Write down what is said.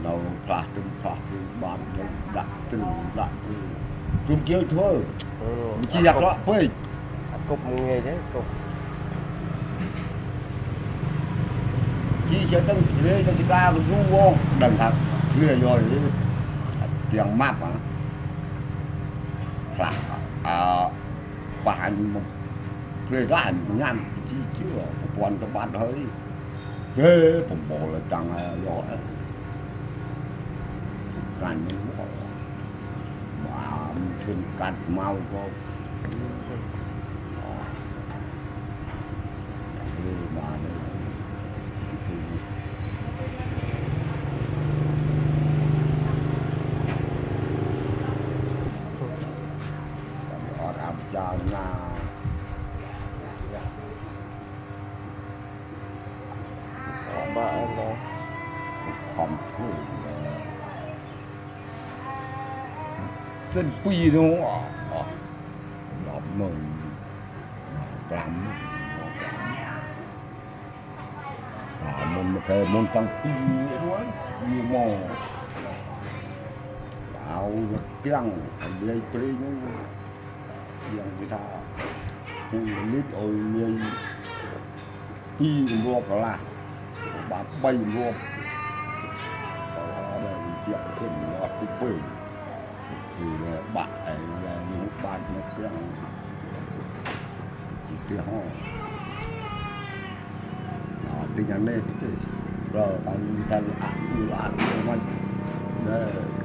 đầu phạt từ bàn đặt từ chung kêu thôi chỉ giặc đó phơi cục nghề thế cục chỉ sẽ tăng lưới cho chị ca du vô đằng thật lưới rồi tiếng map mà phạt và hành lưới đó hành nhăn chỉ chưa quan tâm bắt hơi thếผมบอกเลยจังrõกันไม่รู้ว่าเป็นการเมาก็มาเลยอดอับจางนาบ้าเนาะ ความทุกข์เป็นปีนู้นหลอบมึงกลัมมันไม่เคยมันตั้งปีด้วยมีมอเอาเกี้ยงเลยปรีนู้นยังไม่ท่าคุณนิดโอ้ยเลยปีรวบละบาดใบรวบchuyệnขึ้นว่าปุ๊บปุ๊บคือบัตรไอ้ยุคบ้านนักเรื่องจีเตี้ยห้องติดอย่างนี้ติดเราการอ่านมันเนี่ย